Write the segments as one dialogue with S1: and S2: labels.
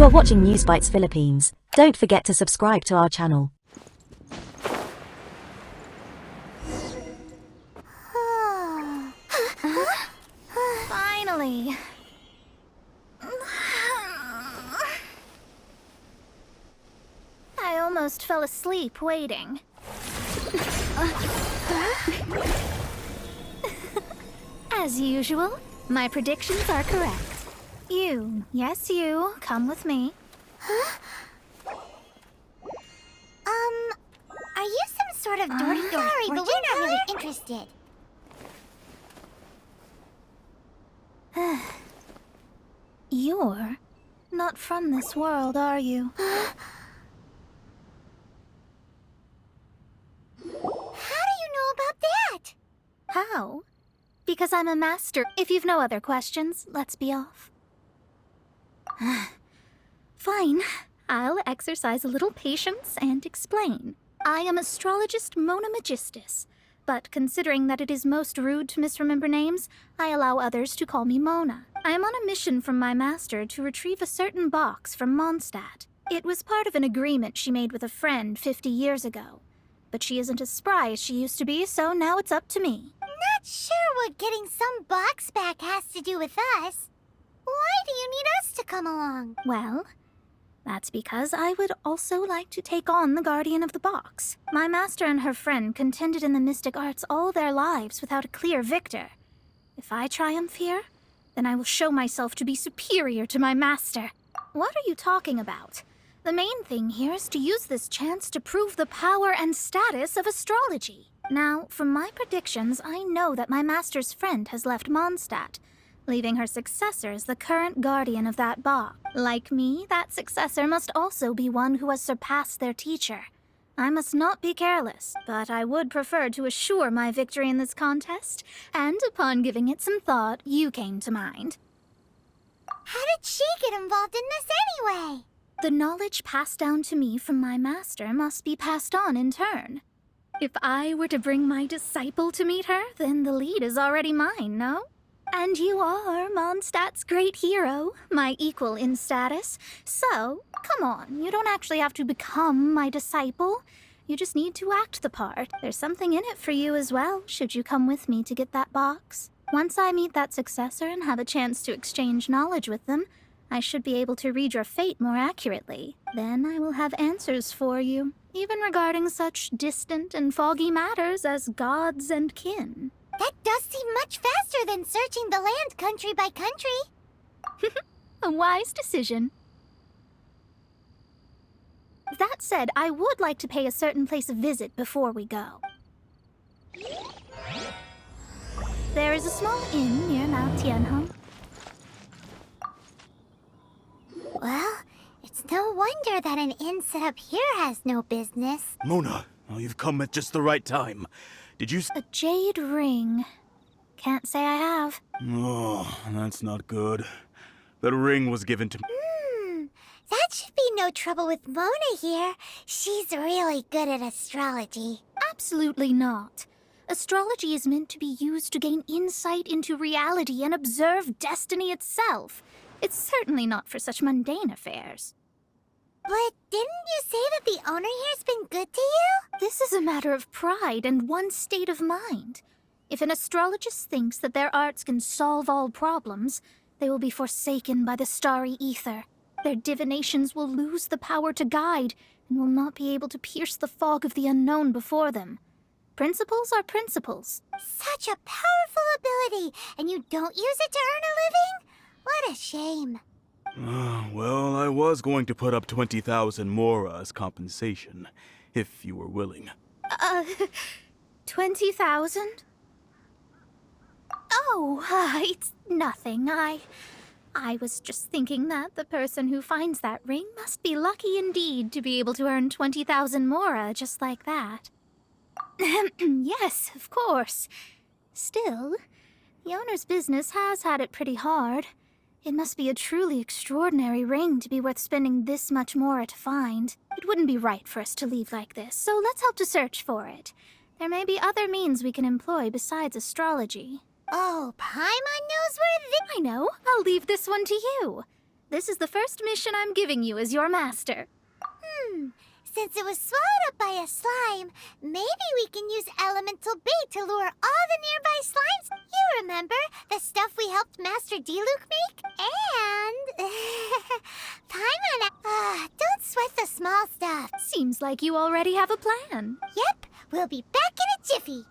S1: are watching News Bites Philippines. Don't forget to subscribe to our channel.
S2: Finally. I almost fell asleep waiting. As usual, my predictions are correct. You, yes you, come with me.
S3: Are you some sort of sorry, but we're not really interested.
S2: You're not from this world, are you?
S3: How do you know about that?
S2: How? Because I'm a master. If you've no other questions, let's be off. Fine. I'll exercise a little patience and explain. I am astrologist Mona Magistus, but considering that it is most rude to misremember names, I allow others to call me Mona. I am on a mission from my master to retrieve a certain box from Mondstadt. It was part of an agreement she made with a friend 50 years ago. But she isn't as spry as she used to be, so now it's up to me.
S3: Not sure what getting some box back has to do with us. Why do you need us to come along?
S2: Well, that's because I would also like to take on the Guardian of the Box. My master and her friend contended in the mystic arts all their lives without a clear victor. If I triumph here, then I will show myself to be superior to my master. What are you talking about? The main thing here is to use this chance to prove the power and status of astrology. Now, from my predictions, I know that my master's friend has left Mondstadt, leaving her successor as the current guardian of that box. Like me, that successor must also be one who has surpassed their teacher. I must not be careless, but I would prefer to assure my victory in this contest, and upon giving it some thought, you came to mind.
S3: How did she get involved in this anyway?
S2: The knowledge passed down to me from my master must be passed on in turn. If I were to bring my disciple to meet her, then the lead is already mine, no? And you are Mondstadt's great hero, my equal in status. So, come on, you don't actually have to become my disciple. You just need to act the part. There's something in it for you as well, should you come with me to get that box. Once I meet that successor and have a chance to exchange knowledge with them, I should be able to read your fate more accurately. Then I will have answers for you, even regarding such distant and foggy matters as gods and kin.
S3: That does seem much faster than searching the land country by country.
S2: A wise decision. That said, I would like to pay a certain place a visit before we go. There is a small inn near Mount Tianheng.
S3: Well, it's no wonder that an inn set up here has no business.
S4: Mona, oh, you've come at just the right time. Did you
S2: A jade ring. Can't say I have.
S4: Oh, that's not good. The ring was given to...
S3: That should be no trouble with Mona here. She's really good at astrology.
S2: Absolutely not. Astrology is meant to be used to gain insight into reality and observe destiny itself. It's certainly not for such mundane affairs.
S3: But didn't you say that the owner here's been good to you?
S2: This is a matter of pride and one's state of mind. If an astrologist thinks that their arts can solve all problems, they will be forsaken by the starry ether. Their divinations will lose the power to guide and will not be able to pierce the fog of the unknown before them. Principles are principles.
S3: Such a powerful ability, and you don't use it to earn a living? What a shame.
S4: Well, I was going to put up 20,000 mora as compensation, if you were willing.
S2: 20,000? Oh, it's nothing. I was just thinking that the person who finds that ring must be lucky indeed to be able to earn 20,000 mora just like that. Yes, of course. Still, the owner's business has had it pretty hard. It must be a truly extraordinary ring to be worth spending this much mora to find. It wouldn't be right for us to leave like this, so let's help to search for it. There may be other means we can employ besides astrology.
S3: Oh, Paimon knows where
S2: I know. I'll leave this one to you. This is the first mission I'm giving you as your master.
S3: Since it was swallowed up by a slime, maybe we can use elemental bait to lure all the nearby slimes. You remember the stuff we helped Master D-Luke make? And... Paimon... don't sweat the small stuff.
S2: Seems like you already have a plan.
S3: Yep, we'll be back in a jiffy.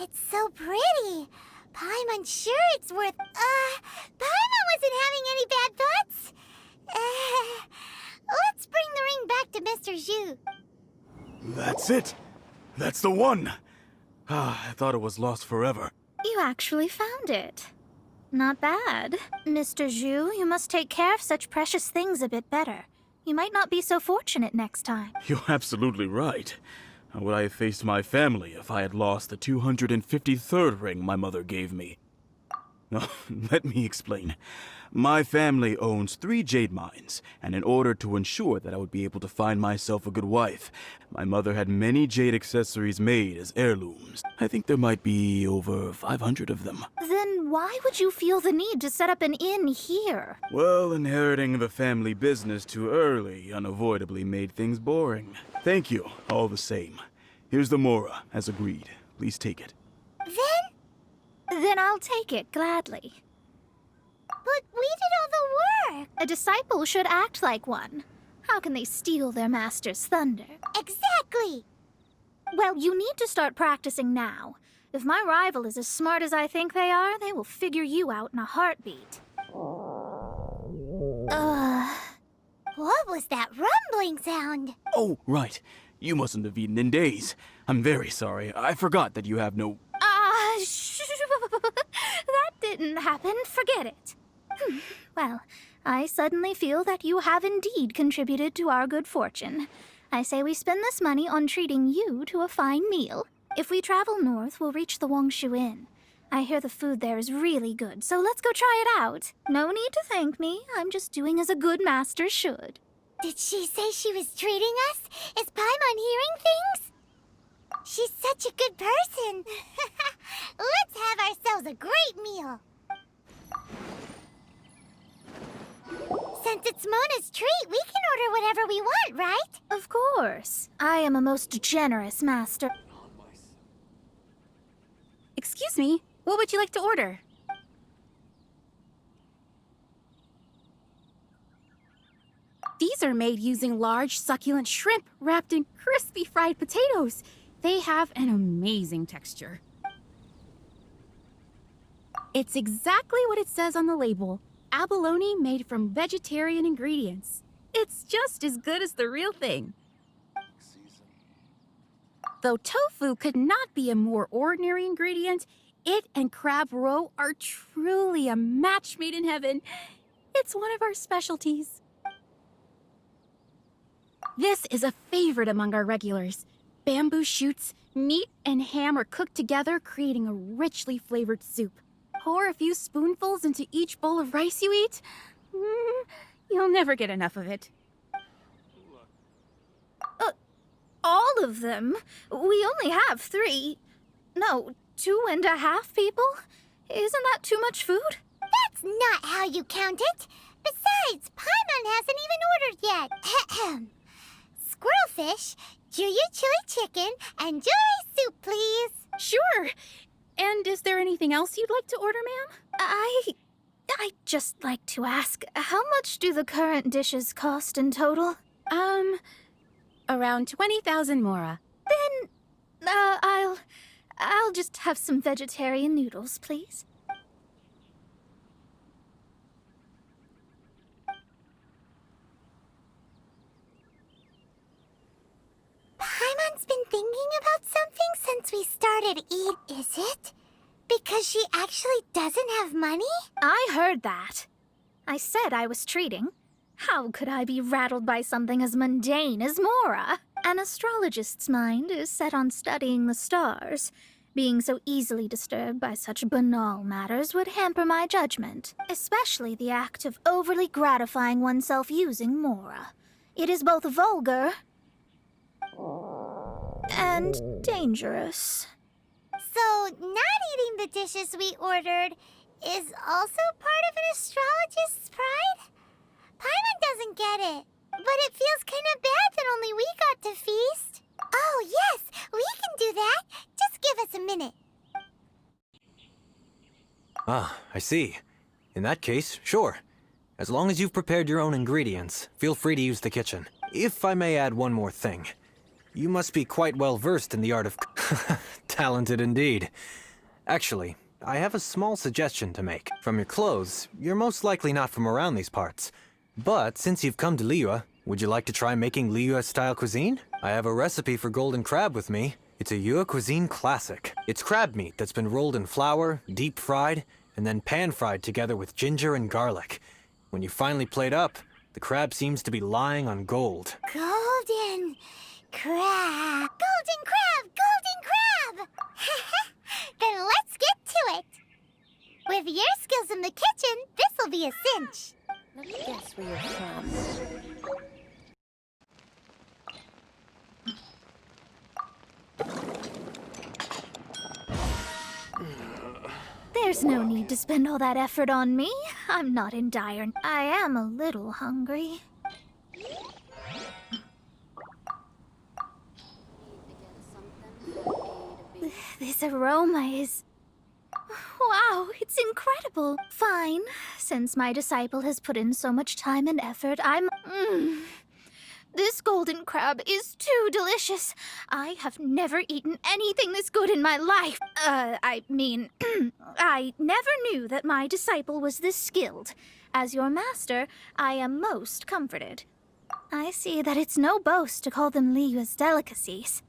S3: It's so pretty. Paimon's sure it's worth... Paimon wasn't having any bad thoughts. Let's bring the ring back to Mr. Zhu.
S4: That's it. That's the one. I thought it was lost forever.
S2: You actually found it. Not bad. Mr. Zhu, you must take care of such precious things a bit better. You might not be so fortunate next time.
S4: You're absolutely right. How would I have faced my family if I had lost the 253rd ring my mother gave me? Let me explain. My family owns 3 jade mines, and in order to ensure that I would be able to find myself a good wife, my mother had many jade accessories made as heirlooms. I think there might be over 500 of them.
S2: Then why would you feel the need to set up an inn here?
S4: Well, inheriting the family business too early unavoidably made things boring. Thank you, all the same. Here's the Mora, as agreed. Please take it.
S2: Then I'll take it, gladly.
S3: But we did all the work.
S2: A disciple should act like one. How can they steal their master's thunder?
S3: Exactly.
S2: Well, you need to start practicing now. If my rival is as smart as I think they are, they will figure you out in a heartbeat.
S3: What was that rumbling sound?
S4: Oh, right. You mustn't have eaten in days. I'm very sorry. I forgot that you have no...
S2: That didn't happen. Forget it. Well, I suddenly feel that you have indeed contributed to our good fortune. I say we spend this money on treating you to a fine meal. If we travel north, we'll reach the Wongshu Inn. I hear the food there is really good, so let's go try it out. No need to thank me. I'm just doing as a good master should.
S3: Did she say she was treating us? Is Paimon hearing things? She's such a good person. Let's have ourselves a great meal. Since it's Mona's treat, we can order whatever we want, right?
S2: Of course. I am a most generous master.
S5: Excuse me, what would you like to order? These are made using large, succulent shrimp wrapped in crispy fried potatoes. They have an amazing texture. It's exactly what it says on the label. Abalone made from vegetarian ingredients. It's just as good as the real thing. Though tofu could not be a more ordinary ingredient, it and crab roe are truly a match made in heaven. It's one of our specialties. This is a favorite among our regulars. Bamboo shoots, meat, and ham are cooked together, creating a richly flavored soup. Pour a few spoonfuls into each bowl of rice you eat. You'll never get enough of it.
S2: All of them? We only have 3. No, 2.5 people? Isn't that too much food?
S3: That's not how you count it. Besides, Paimon hasn't even ordered yet. Squirrelfish, Juyu chili chicken, and jewelry soup, please.
S5: Sure. And is there anything else you'd like to order, ma'am?
S2: I'd just like to ask, how much do the current dishes cost in total?
S5: Around 20,000 mora.
S2: Then, I'll just have some vegetarian noodles, please.
S3: Paimon's been thinking about something since we started Is it? Because she actually doesn't have money?
S2: I heard that. I said I was treating. How could I be rattled by something as mundane as Mora? An astrologist's mind is set on studying the stars, Being so easily disturbed by such banal matters would hamper my judgment, especially the act of overly gratifying oneself using Mora. It is both vulgar and dangerous.
S3: So, not eating the dishes we ordered is also part of an astrologist's pride? Paimon doesn't get it, but it feels kind of bad that only we got to feast. Oh, yes, we can do that. Just give us a minute.
S6: Ah, I see. In that case, sure. As long as you've prepared your own ingredients, feel free to use the kitchen. If I may add one more thing. You must be quite well versed in the art of... Talented indeed. Actually, I have a small suggestion to make. From your clothes, you're most likely not from around these parts. But since you've come to Liyue, would you like to try making Liyue-style cuisine? I have a recipe for golden crab with me. It's a Yue cuisine classic. It's crab meat that's been rolled in flour, deep fried, and then pan-fried together with ginger and garlic. When you finally plate up, the crab seems to be lying on gold.
S3: Golden crab! Golden crab! Golden crab! Then let's get to it! With your skills in the kitchen, this'll be a cinch.
S1: Let me guess where you're from.
S2: There's no need to spend all that effort on me. I'm not in dire. I am a little hungry. This aroma is... Wow, it's incredible. Fine. Since my disciple has put in so much time and effort, I'm... This golden crab is too delicious. I have never eaten anything this good in my life. I mean, I never knew that my disciple was this skilled. As your master, I am most comforted. I see that it's no boast to call them Liyue's delicacies.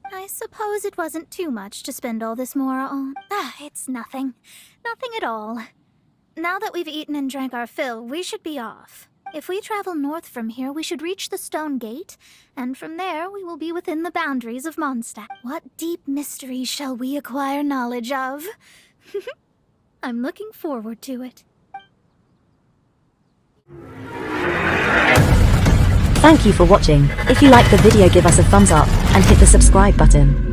S2: I suppose it wasn't too much to spend all this Mora on. It's nothing. Nothing at all. Now that we've eaten and drank our fill, we should be off. If we travel north from here, we should reach the Stone Gate, and from there we will be within the boundaries of Mondstadt. What deep mystery shall we acquire knowledge of? I'm looking forward to it.
S1: Thank you for watching. If you liked the video, give us a thumbs up and hit the subscribe button.